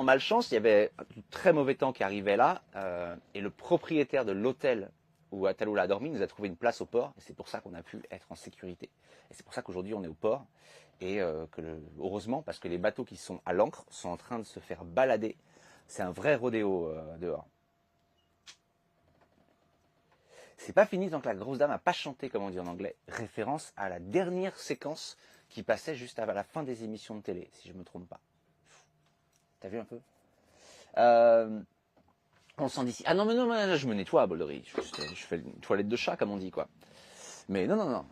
En malchance, il y avait du très mauvais temps qui arrivait là, et le propriétaire de l'hôtel où Ataloula a dormi nous a trouvé une place au port, et c'est pour ça qu'on a pu être en sécurité. Et c'est pour ça qu'aujourd'hui on est au port, et heureusement, parce que les bateaux qui sont à l'ancre sont en train de se faire balader. C'est un vrai rodéo dehors. C'est pas fini tant que la grosse dame n'a pas chanté, comme on dit en anglais, référence à la dernière séquence qui passait juste à la fin des émissions de télé, si je me trompe pas. T'as vu un peu on s'en dit. Ah non, mais non, là, je me nettoie, Bolderie. Je fais une toilette de chat, comme on dit, quoi. Mais non.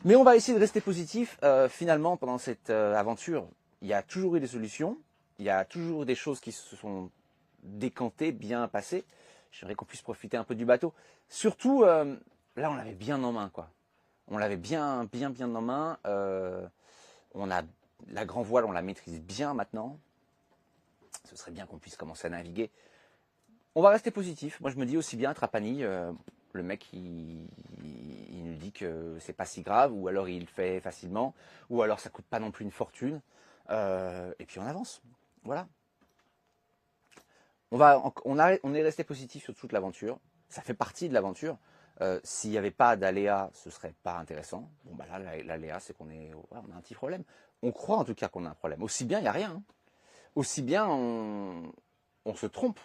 Mais on va essayer de rester positif. Finalement, pendant cette aventure, il y a toujours eu des solutions. Il y a toujours des choses qui se sont décantées, bien passées. J'aimerais qu'on puisse profiter un peu du bateau. Surtout, là, on l'avait bien en main, quoi. On l'avait bien en main. On a la grand voile, on la maîtrise bien maintenant. Ce serait bien qu'on puisse commencer à naviguer. On va rester positif. Moi, je me dis aussi bien à Trapani, le mec, il nous dit que c'est pas si grave, ou alors il le fait facilement, ou alors ça coûte pas non plus une fortune. Et puis on avance. Voilà. On est resté positif sur toute l'aventure. Ça fait partie de l'aventure. S'il n'y avait pas d'aléa, ce serait pas intéressant. Bon, bah là, l'aléa, c'est qu'on on a un petit problème. On croit en tout cas qu'on a un problème. Aussi bien, il n'y a rien. Hein. Aussi bien, on se trompe.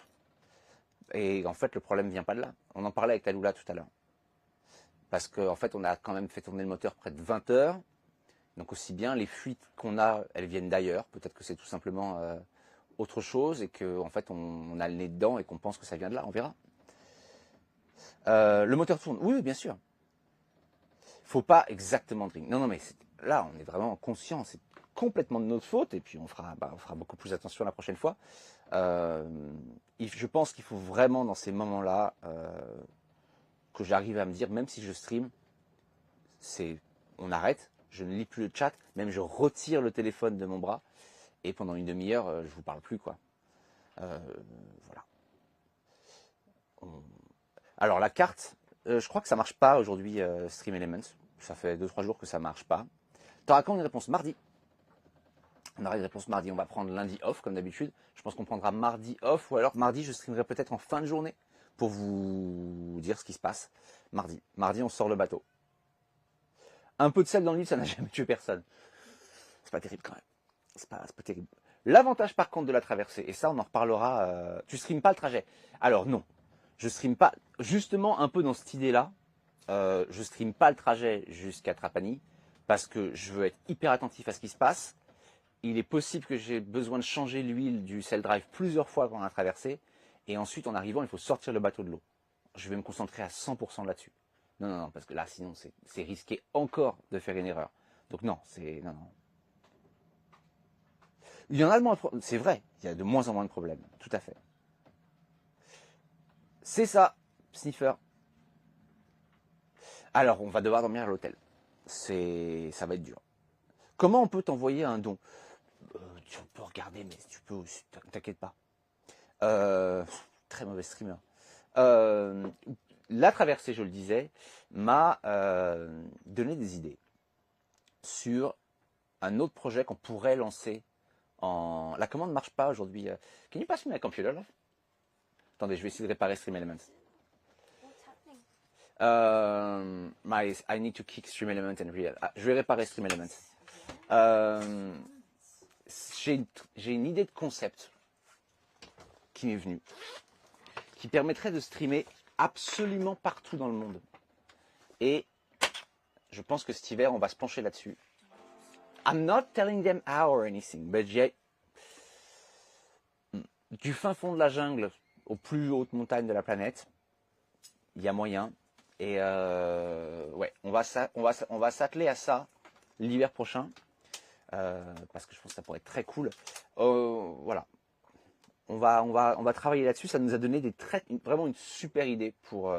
Et en fait, le problème ne vient pas de là. On en parlait avec Tallulah tout à l'heure. Parce qu'en fait, on a quand même fait tourner le moteur près de 20 heures. Donc aussi bien, les fuites qu'on a, elles viennent d'ailleurs. Peut-être que c'est tout simplement autre chose et qu'en fait, on a le nez dedans et qu'on pense que ça vient de là. On verra. Le moteur tourne. Oui, bien sûr. Il ne faut pas exactement drink. Non, mais là, on est vraiment conscient. C'est complètement de notre faute. Et puis, on fera beaucoup plus attention la prochaine fois. Je pense qu'il faut vraiment, dans ces moments-là, que j'arrive à me dire, même si je stream, on arrête, je ne lis plus le chat, même je retire le téléphone de mon bras, et pendant une demi-heure, je vous parle plus, quoi. Voilà. Alors, la carte, je crois que ça marche pas aujourd'hui, Stream Elements. Ça fait 2-3 jours que ça marche pas. T'auras quand une réponse mardi. On aura une réponse mardi, on va prendre lundi off comme d'habitude. Je pense qu'on prendra mardi off, ou alors mardi je streamerai peut-être en fin de journée pour vous dire ce qui se passe. Mardi on sort le bateau. Un peu de sel dans l'huile, ça n'a jamais tué personne. C'est pas terrible quand même. C'est pas terrible. L'avantage par contre de la traversée, et ça on en reparlera, tu streames pas le trajet. Alors non, je stream pas, justement un peu dans cette idée-là, je stream pas le trajet jusqu'à Trapani, parce que je veux être hyper attentif à ce qui se passe. Il est possible que j'ai besoin de changer l'huile du Sail Drive plusieurs fois pendant la traversée. Et ensuite, en arrivant, il faut sortir le bateau de l'eau. Je vais me concentrer à 100% là-dessus. Non, parce que là, sinon, c'est risqué encore de faire une erreur. Donc non, non. Il y en a de moins, c'est vrai, il y a de moins en moins de problèmes. Tout à fait. C'est ça, Sniffer. Alors, on va devoir dormir à l'hôtel. Ça va être dur. Comment on peut t'envoyer un don ? Tu peux regarder, mais tu peux aussi, t'inquiète pas. Très mauvais streamer. La traversée, je le disais, m'a donné des idées sur un autre projet qu'on pourrait lancer en... La commande ne marche pas aujourd'hui. Can you pass me my computer, love? Attendez, je vais essayer de réparer Stream Elements. I need to kick Stream Elements and real. Je vais réparer Stream Elements. J'ai une idée de concept qui m'est venue, qui permettrait de streamer absolument partout dans le monde. Et je pense que cet hiver, on va se pencher là-dessus. I'm not telling them how or anything, but du fin fond de la jungle aux plus hautes montagnes de la planète, il y a moyen. Et ouais, on va s'atteler à ça l'hiver prochain. Parce que je pense que ça pourrait être très cool. Voilà. On va travailler là-dessus. Ça nous a donné vraiment une super idée pour